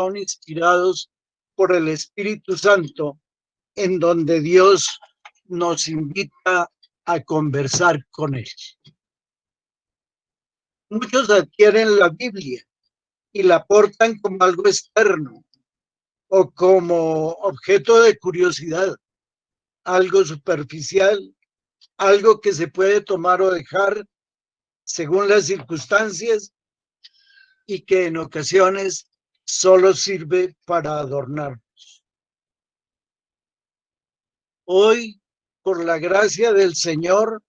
son inspirados por el Espíritu Santo, en donde Dios nos invita a conversar con Él. Muchos adquieren la Biblia y la portan como algo externo o como objeto de curiosidad, algo superficial, algo que se puede tomar o dejar según las circunstancias y que en ocasiones solo sirve para adornar. Hoy, por la gracia del Señor,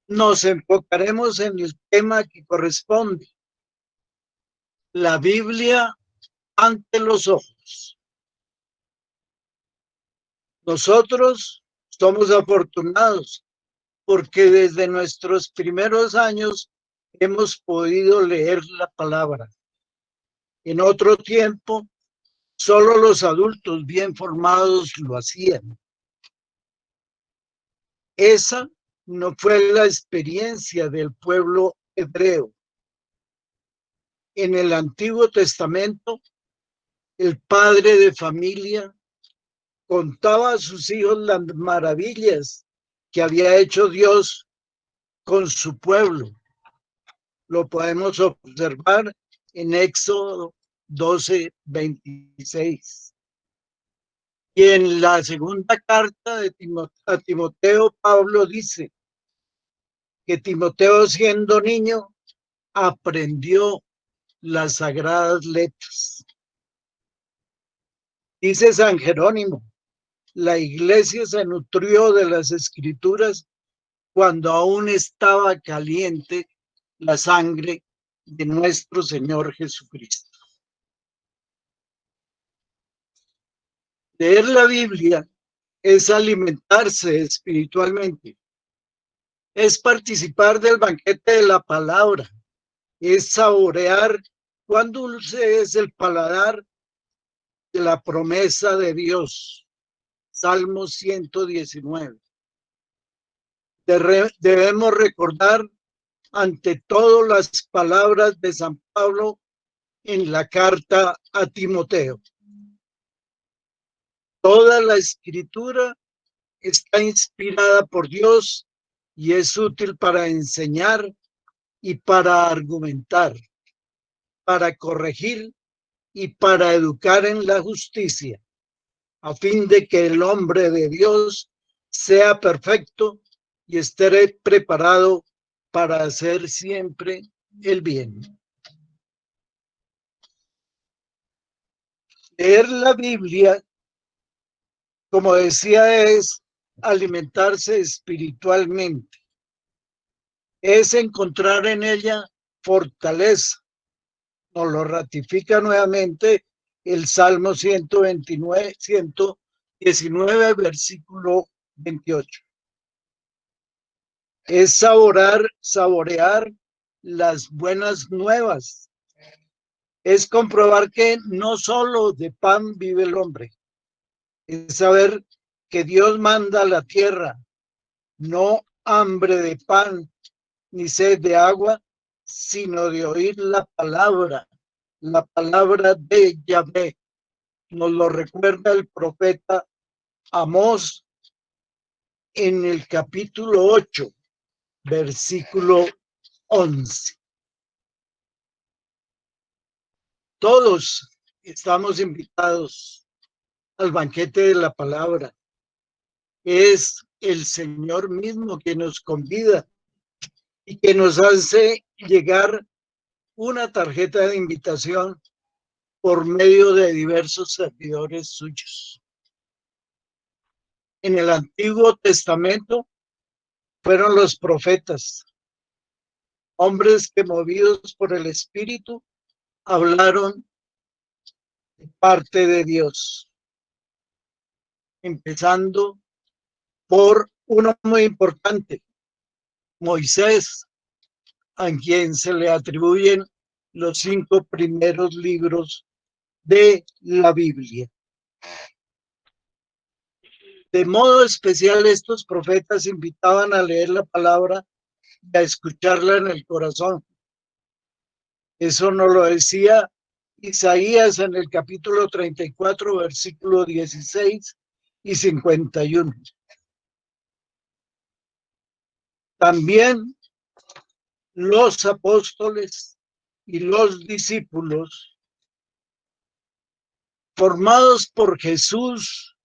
nos enfocaremos en el tema que corresponde: la Biblia ante los ojos. Nosotros somos afortunados porque desde nuestros primeros años hemos podido leer la palabra. En otro tiempo, solo los adultos bien formados lo hacían. Esa no fue la experiencia del pueblo hebreo. En el Antiguo Testamento, el padre de familia contaba a sus hijos las maravillas que había hecho Dios con su pueblo. Lo podemos observar en Éxodo 12:26. Y en la segunda carta a Timoteo, Pablo dice que Timoteo, siendo niño, aprendió las sagradas letras. Dice San Jerónimo: la iglesia se nutrió de las escrituras cuando aún estaba caliente la sangre de nuestro Señor Jesucristo. Leer la Biblia es alimentarse espiritualmente, es participar del banquete de la palabra, es saborear cuán dulce es el paladar de la promesa de Dios. Salmo 119. Debemos recordar ante todo las palabras de San Pablo en la carta a Timoteo. Toda la escritura está inspirada por Dios y es útil para enseñar y para argumentar, para corregir y para educar en la justicia, a fin de que el hombre de Dios sea perfecto y esté preparado para hacer siempre el bien. Leer la Biblia, como decía, es alimentarse espiritualmente, es encontrar en ella fortaleza. Nos lo ratifica nuevamente el Salmo 119, versículo 28. Es saborear las buenas nuevas. Es comprobar que no solo de pan vive el hombre. Es saber que Dios manda a la tierra no hambre de pan ni sed de agua, sino de oír la palabra de Yahvé. Nos lo recuerda el profeta Amós en el capítulo 8, versículo 11. Todos estamos invitados al banquete de la palabra. Es el Señor mismo que nos convida y que nos hace llegar una tarjeta de invitación por medio de diversos servidores suyos. En el Antiguo Testamento fueron los profetas, hombres que movidos por el Espíritu hablaron de parte de Dios, empezando por uno muy importante, Moisés, a quien se le atribuyen los 5 primeros libros de la Biblia. De modo especial, estos profetas invitaban a leer la palabra y a escucharla en el corazón. Eso nos lo decía Isaías en el capítulo 34, versículo 16 y 51. También los apóstoles y los discípulos, formados por Jesús,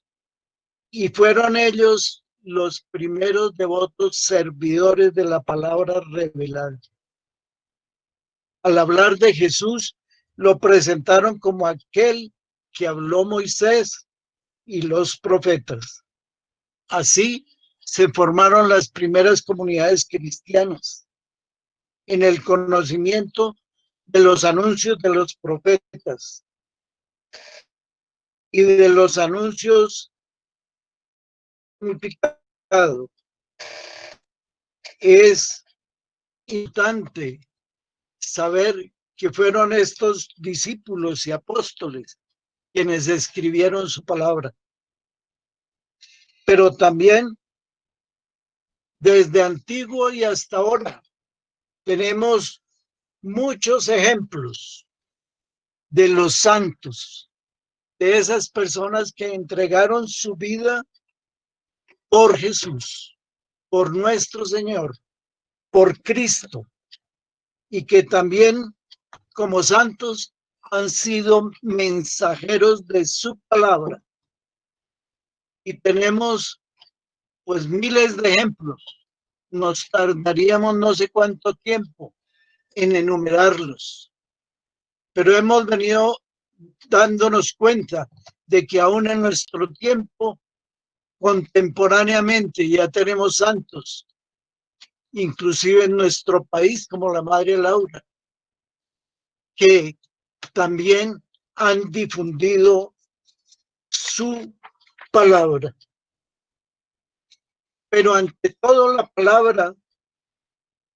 y fueron ellos los primeros devotos servidores de la palabra revelada. Al hablar de Jesús, lo presentaron como aquel que habló Moisés y los profetas. Así se formaron las primeras comunidades cristianas en el conocimiento de los anuncios de los profetas y de los anuncios significados. Es importante saber que fueron estos discípulos y apóstoles quienes escribieron su palabra. Pero también desde antiguo y hasta ahora tenemos muchos ejemplos de los santos, de esas personas que entregaron su vida por Jesús, por nuestro Señor, por Cristo, y que también como santos han sido mensajeros de su palabra. Y tenemos pues miles de ejemplos. Nos tardaríamos no sé cuánto tiempo en enumerarlos, pero hemos venido dándonos cuenta de que aún en nuestro tiempo, contemporáneamente, ya tenemos santos, inclusive en nuestro país, como la Madre Laura, que también han difundido su palabra. Pero ante todo, la palabra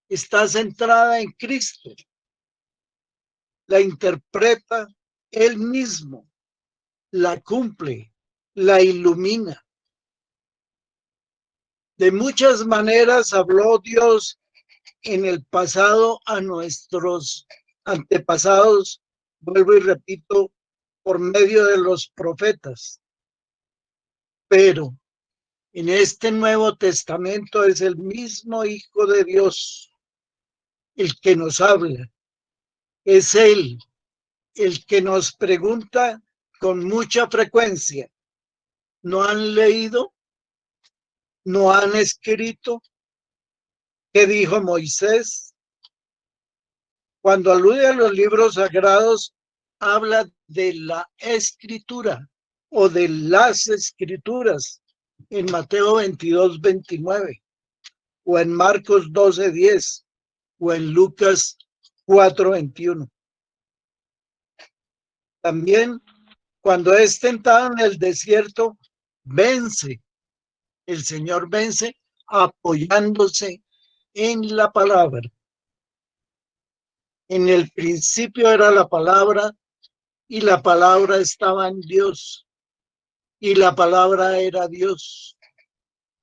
está centrada en Cristo. La interpreta Él mismo, la cumple, la ilumina. De muchas maneras habló Dios en el pasado a nuestros antepasados, vuelvo y repito, por medio de los profetas. Pero en este Nuevo Testamento es el mismo Hijo de Dios el que nos habla. Es Él el que nos pregunta con mucha frecuencia: ¿no han leído? ¿No han escrito? ¿Qué dijo Moisés? Cuando alude a los libros sagrados, habla de la escritura o de las escrituras en Mateo 22, 29, o en Marcos 12, 10, o en Lucas 4, 21. También cuando es tentado en el desierto, vence. El Señor vence apoyándose en la palabra. En el principio era la palabra, y la palabra estaba en Dios, y la palabra era Dios.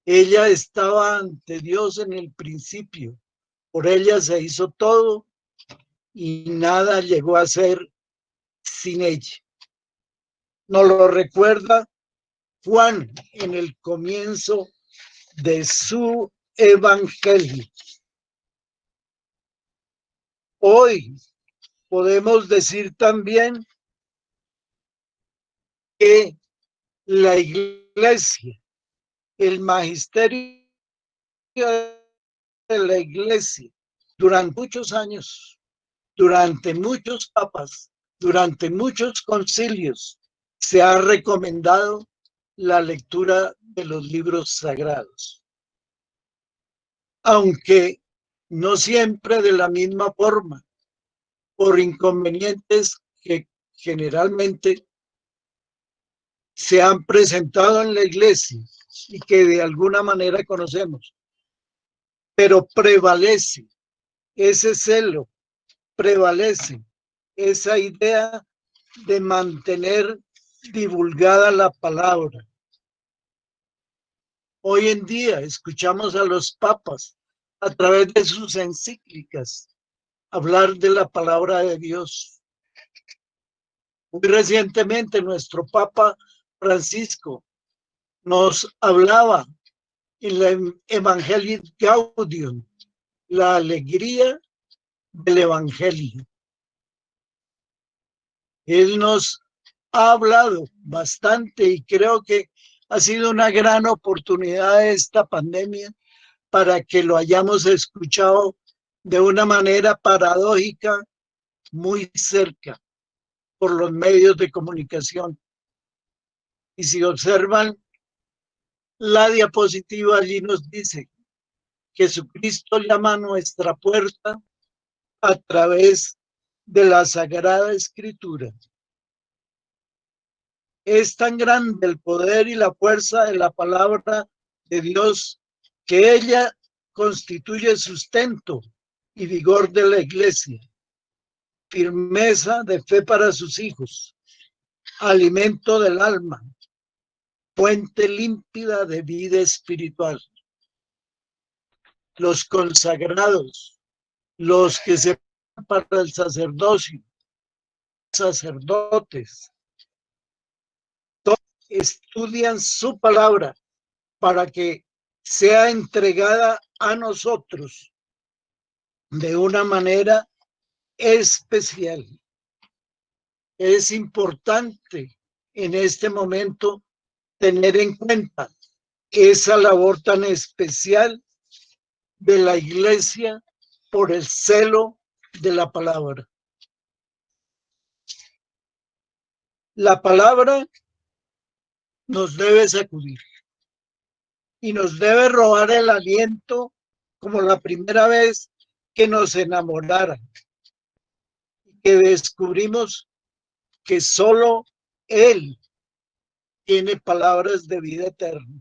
Ella estaba ante Dios en el principio. Por ella se hizo todo, y nada llegó a ser sin ella. Nos lo recuerda Juan en el comienzo de su evangelio. Hoy podemos decir también que la iglesia, el magisterio de la iglesia, durante muchos años, durante muchos papas, durante muchos concilios, se ha recomendado la lectura de los libros sagrados. Aunque no siempre de la misma forma, por inconvenientes que generalmente se han presentado en la iglesia y que de alguna manera conocemos. Pero prevalece ese celo, prevalece esa idea de mantener divulgada la palabra. Hoy en día escuchamos a los papas a través de sus encíclicas hablar de la palabra de Dios. Muy recientemente nuestro Papa Francisco nos hablaba en la Evangelii Gaudium, la alegría del Evangelio. Él nos ha hablado bastante y creo que ha sido una gran oportunidad esta pandemia para que lo hayamos escuchado de una manera paradójica muy cerca por los medios de comunicación. Y si observan la diapositiva, allí nos dice: Jesucristo llama a nuestra puerta a través de la Sagrada Escritura. Es tan grande el poder y la fuerza de la palabra de Dios que ella constituye sustento y vigor de la iglesia, firmeza de fe para sus hijos, alimento del alma, fuente límpida de vida espiritual. Los consagrados, los que se para el sacerdocio, sacerdotes, todos estudian su palabra para que sea entregada a nosotros de una manera especial. Es importante en este momento tener en cuenta esa labor tan especial de la iglesia por el celo de la palabra. La palabra nos debe sacudir y nos debe robar el aliento como la primera vez que nos enamoraran, que descubrimos que solo Él tiene palabras de vida eterna.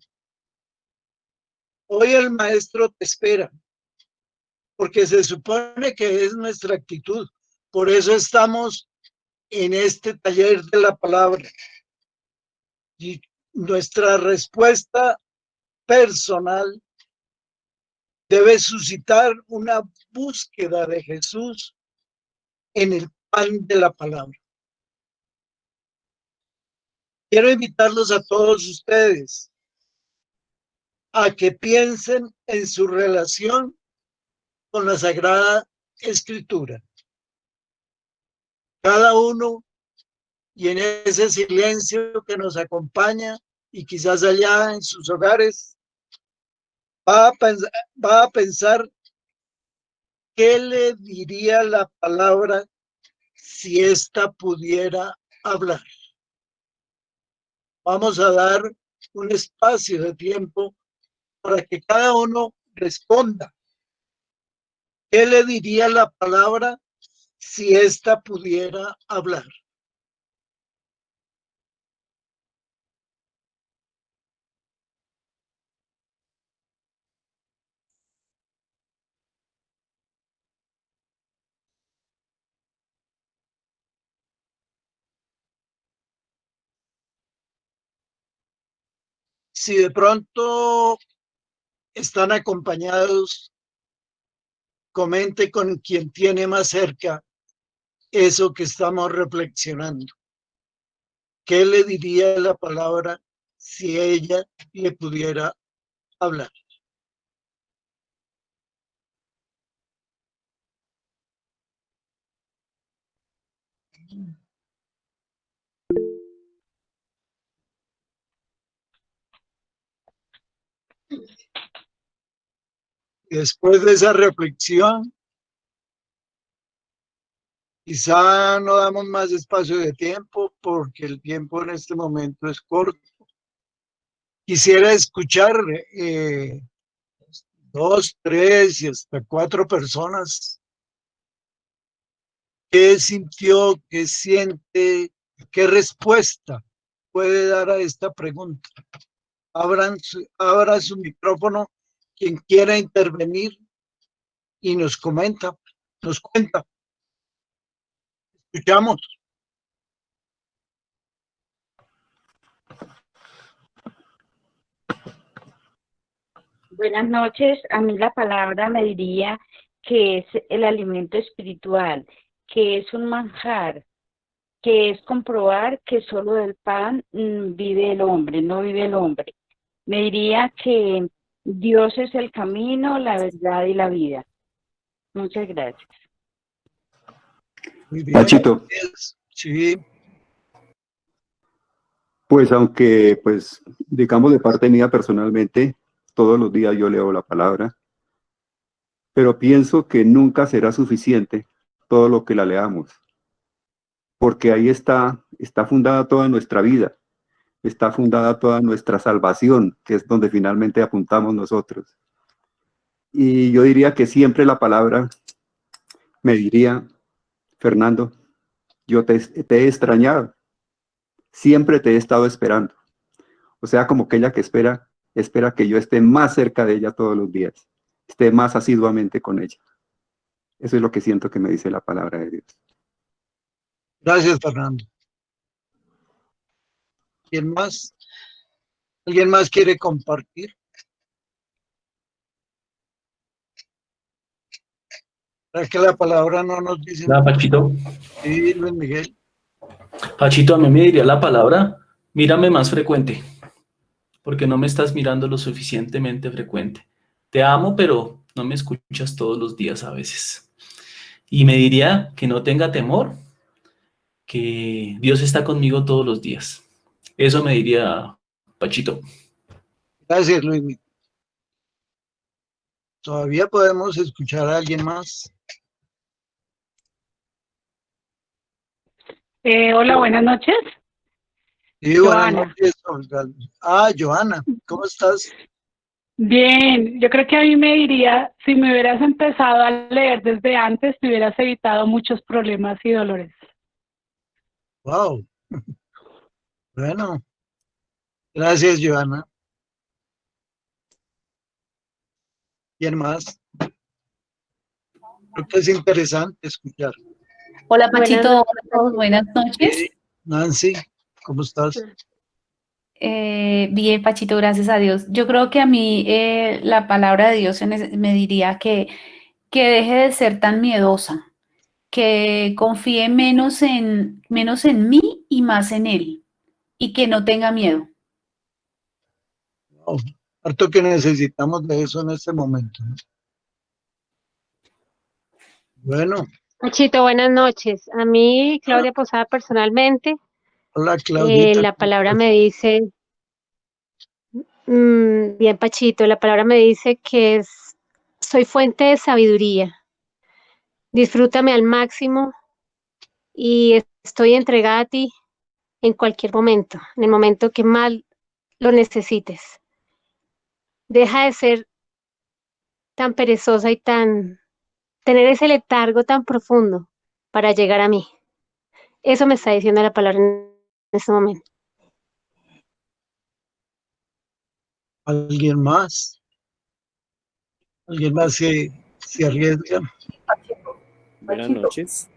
Hoy el maestro te espera, porque se supone que es nuestra actitud. Por eso estamos en este taller de la palabra. Y nuestra respuesta personal debe suscitar una búsqueda de Jesús en el pan de la palabra. Quiero invitarlos a todos ustedes a que piensen en su relación con la Sagrada Escritura. Cada uno, y en ese silencio que nos acompaña, y quizás allá en sus hogares, va a pensar qué le diría la palabra si ésta pudiera hablar. Vamos a dar un espacio de tiempo para que cada uno responda. ¿Qué le diría la palabra si ésta pudiera hablar? Si de pronto están acompañados, comente con quien tiene más cerca eso que estamos reflexionando. ¿Qué le diría la palabra si ella le pudiera hablar? Después de esa reflexión, quizá no damos más espacio de tiempo porque el tiempo en este momento es corto. Quisiera escuchar dos, tres y hasta cuatro personas. ¿Qué sintió? ¿Qué siente? ¿Qué respuesta puede dar a esta pregunta? Abra su micrófono quien quiera intervenir y nos comenta, nos cuenta. Escuchamos. Buenas noches. A mí la palabra me diría que es el alimento espiritual, que es un manjar, que es comprobar que solo del pan vive el hombre, no vive el hombre. Me diría que Dios es el camino, la verdad y la vida. Muchas gracias. Muy bien. Pachito, Sí, pues aunque, pues, digamos de parte mía personalmente, todos los días yo leo la palabra, pero pienso que nunca será suficiente todo lo que la leamos, porque ahí está fundada toda nuestra vida, está fundada toda nuestra salvación, que es donde finalmente apuntamos nosotros. Y yo diría que siempre la palabra me diría, Fernando, yo te he extrañado, siempre te he estado esperando. O sea, como aquella que espera que yo esté más cerca de ella todos los días, esté más asiduamente con ella. Eso es lo que siento que me dice la palabra de Dios. gracias, Fernando. ¿Quién más? ¿Alguien más quiere compartir? ¿Es que la palabra no nos dice? Hola, Pachito. Sí, Luis Miguel. Pachito, a mí me diría la palabra, mírame más frecuente, porque no me estás mirando lo suficientemente frecuente. Te amo, pero no me escuchas todos los días a veces. Y me diría que no tenga temor, que Dios está conmigo todos los días. Eso me diría Pachito. Gracias, Luis Miguel. Todavía podemos escuchar a alguien más. Hola, buenas noches. Sí, buenas Joana. noches, Olga. Ah, Joana, ¿cómo estás? Bien, yo creo que a mí me diría, si me hubieras empezado a leer desde antes, te hubieras evitado muchos problemas y dolores. Wow. Bueno, gracias, Joana. ¿Quién más? Creo que es interesante escuchar. Hola Buenas Pachito, hola a todos, noches. buenas noches. Nancy, ¿cómo estás? Bien, Pachito, gracias a Dios. Yo creo que a mí la palabra de Dios me diría que deje de ser tan miedosa, que confíe menos en mí y más en Él, y que no tenga miedo. Wow. Harto que necesitamos de eso en este momento, ¿no? Bueno, Nachito, buenas noches. A mí, Claudia Posada, personalmente, hola Claudita. la palabra me dice, bien Pachito, la palabra me dice que soy fuente de sabiduría. Disfrútame al máximo y estoy entregada a ti en cualquier momento, en el momento que más lo necesites. Deja de ser tan perezosa y tener ese letargo tan profundo para llegar a mí. Eso me está diciendo la palabra en este momento. ¿Alguien más? ¿Alguien más se arriesga? Buenas noches,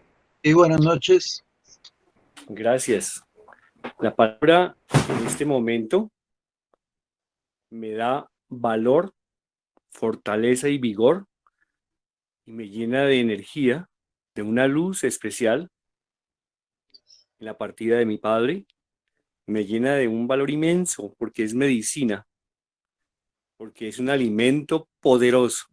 Y buenas noches. gracias. La palabra en este momento me da valor, fortaleza y vigor y me llena de energía, de una luz especial en la partida de mi padre. Me llena de un valor inmenso porque es medicina, porque es un alimento poderoso,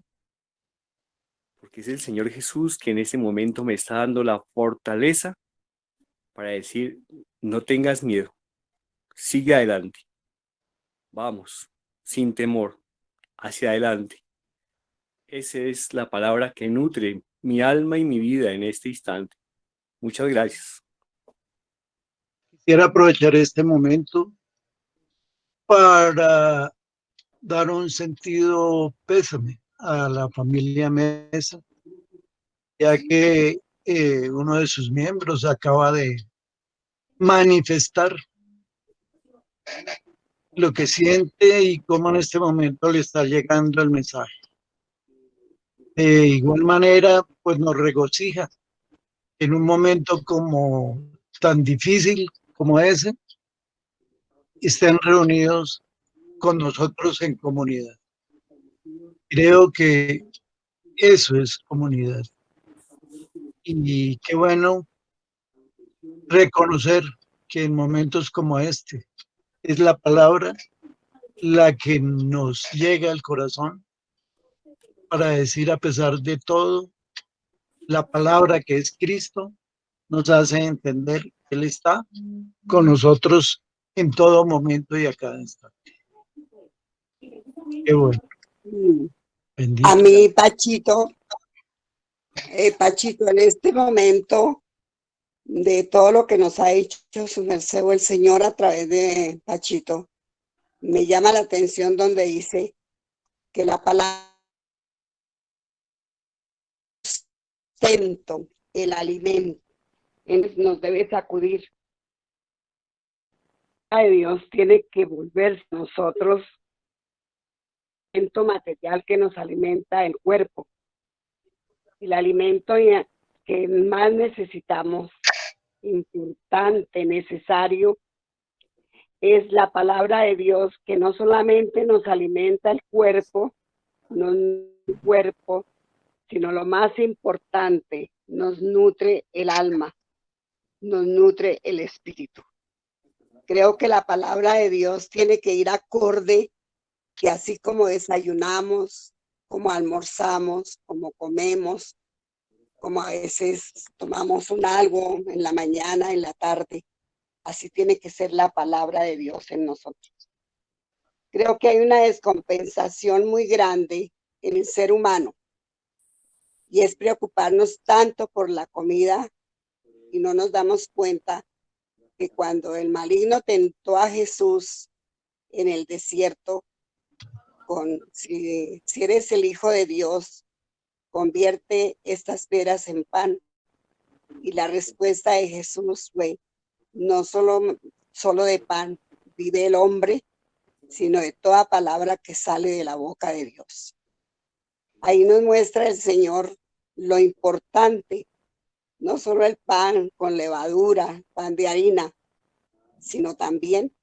porque es el Señor Jesús que en este momento me está dando la fortaleza para decir, no tengas miedo, sigue adelante, vamos, sin temor, hacia adelante. Esa es la palabra que nutre mi alma y mi vida en este instante. Muchas gracias. Quisiera aprovechar este momento para dar un sentido pésame a la familia Mesa, ya que uno de sus miembros acaba de manifestar lo que siente y cómo en este momento le está llegando el mensaje. De igual manera, pues nos regocija en un momento como tan difícil como ese, estén reunidos con nosotros en comunidad. Creo que eso es comunidad. Y qué bueno reconocer que en momentos como este es la palabra la que nos llega al corazón para decir, a pesar de todo, la palabra que es Cristo nos hace entender que Él está con nosotros en todo momento y a cada instante. Qué bueno, bendito. A mí, Pachito, en este momento, de todo lo que nos ha hecho su merced o el Señor a través de Pachito, me llama la atención donde dice que la palabra sustento, el alimento, nos debe sacudir. Ay, Dios tiene que volverse nosotros alimento material que nos alimenta el cuerpo. El alimento que más necesitamos, importante, necesario, es la palabra de Dios, que no solamente nos alimenta el cuerpo, sino lo más importante, nos nutre el alma, nos nutre el espíritu. Creo que la palabra de Dios tiene que ir acorde, que así como desayunamos, como almorzamos, como comemos, como a veces tomamos un algo en la mañana, en la tarde, así tiene que ser la palabra de Dios en nosotros. Creo que hay una descompensación muy grande en el ser humano y es preocuparnos tanto por la comida y no nos damos cuenta que cuando el maligno tentó a Jesús en el desierto, si eres el Hijo de Dios, convierte estas peras en pan. Y la respuesta de Jesús fue, no solo de pan vive el hombre, sino de toda palabra que sale de la boca de Dios. Ahí nos muestra el Señor lo importante, no solo el pan con levadura, pan de harina, sino también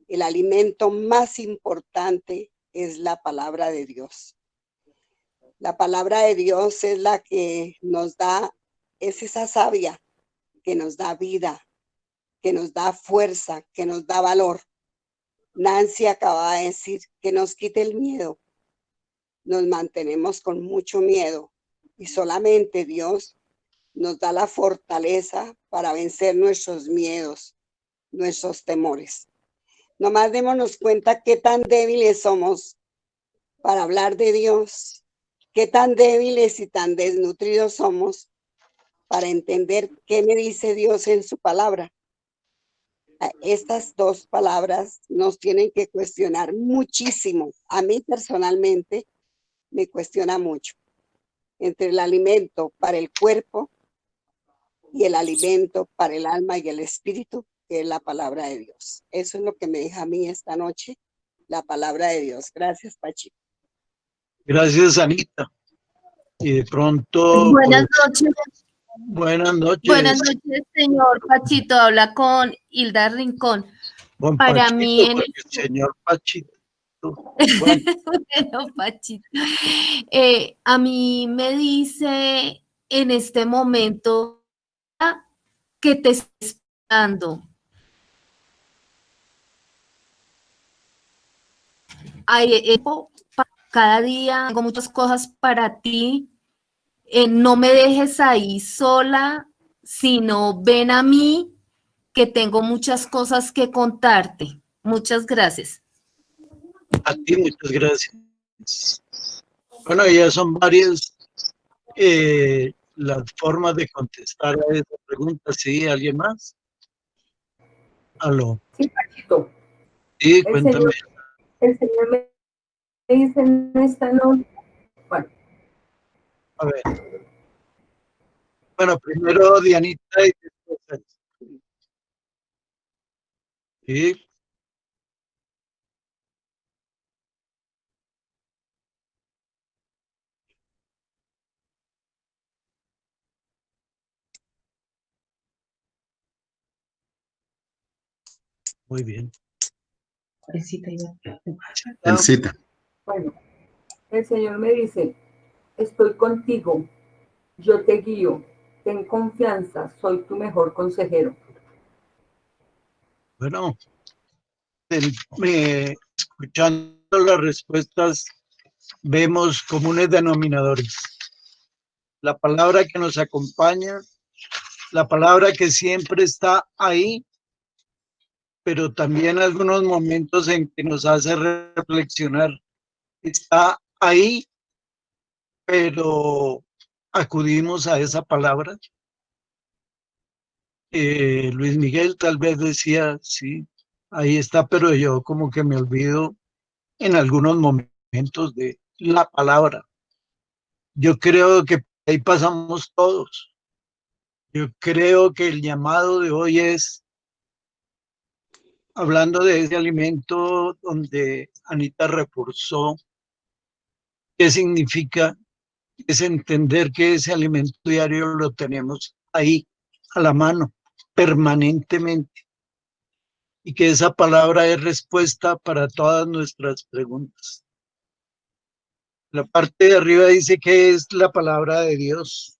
el alimento más importante es la palabra de Dios. La palabra de Dios es la que nos da, es esa savia que nos da vida, que nos da fuerza, que nos da valor. Nancy acaba de decir que nos quite el miedo. Nos mantenemos con mucho miedo y solamente Dios nos da la fortaleza para vencer nuestros miedos, nuestros temores. Nomás démonos cuenta qué tan débiles somos para hablar de Dios, qué tan débiles y tan desnutridos somos para entender qué me dice Dios en su palabra. Estas dos palabras nos tienen que cuestionar muchísimo. A mí personalmente me cuestiona mucho entre el alimento para el cuerpo y el alimento para el alma y el espíritu, que es la palabra de Dios. Eso es lo que me deja a mí esta noche, la palabra de Dios. Gracias, Pachito. Gracias, Anita. Y de pronto, Buenas pues, noches. buenas noches. Buenas noches, señor Pachito. Habla con Hilda Rincón. Buen Para Pachito, mí, porque el señor Pachito. Bueno, bueno, Pachito. A mí me dice en este momento que te estoy esperando. Cada día tengo muchas cosas para ti. No me dejes ahí sola, sino ven a mí, que tengo muchas cosas que contarte. Muchas gracias. a ti muchas gracias. Bueno, ya son varias las formas de contestar a esa pregunta. ¿Sí? ¿Alguien más? Aló. Sí, Pachito. Sí, cuéntame. El Señor me dice en esta noche, bueno. A ver. Bueno, primero Dianita y después él. Sí. Muy bien. Elcita. Bueno, el Señor me dice, estoy contigo, yo te guío, ten confianza, soy tu mejor consejero. Bueno, escuchando las respuestas, vemos comunes denominadores. La palabra que nos acompaña, la palabra que siempre está ahí, pero también algunos momentos en que nos hace reflexionar. Está ahí, pero acudimos a esa palabra. Luis Miguel tal vez decía, sí, ahí está, pero yo como que me olvido en algunos momentos de la palabra. Yo creo que ahí pasamos todos. Yo creo que el llamado de hoy es, hablando de ese alimento donde Anita reforzó, qué significa, es entender que ese alimento diario lo tenemos ahí, a la mano, permanentemente, y que esa palabra es respuesta para todas nuestras preguntas. La parte de arriba dice que es la palabra de Dios.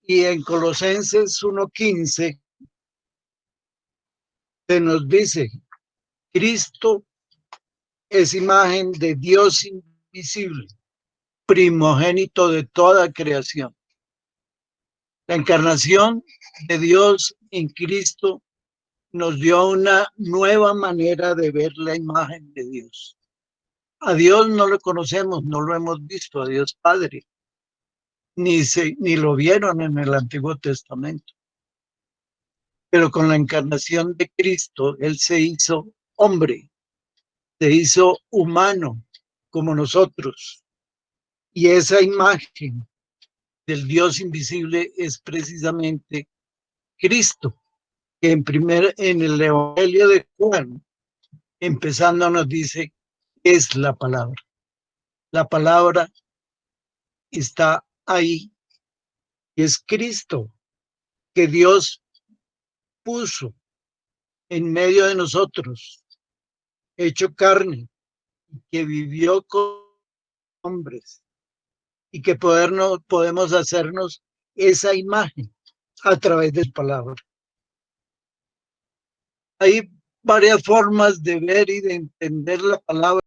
Y en Colosenses 1:15 se nos dice, Cristo es imagen de Dios invisible, primogénito de toda creación. La encarnación de Dios en Cristo nos dio una nueva manera de ver la imagen de Dios. A Dios no lo conocemos, no lo hemos visto, a Dios Padre, ni lo vieron en el Antiguo Testamento. Pero con la encarnación de Cristo, Él se hizo hombre, se hizo humano como nosotros. Y esa imagen del Dios invisible es precisamente Cristo, que en el Evangelio de Juan, empezando nos dice, es la palabra. La palabra está ahí, y es Cristo, que Dios puso en medio de nosotros, hecho carne, que vivió con hombres, y que podemos hacernos esa imagen a través de la palabra. Hay varias formas de ver y de entender la palabra.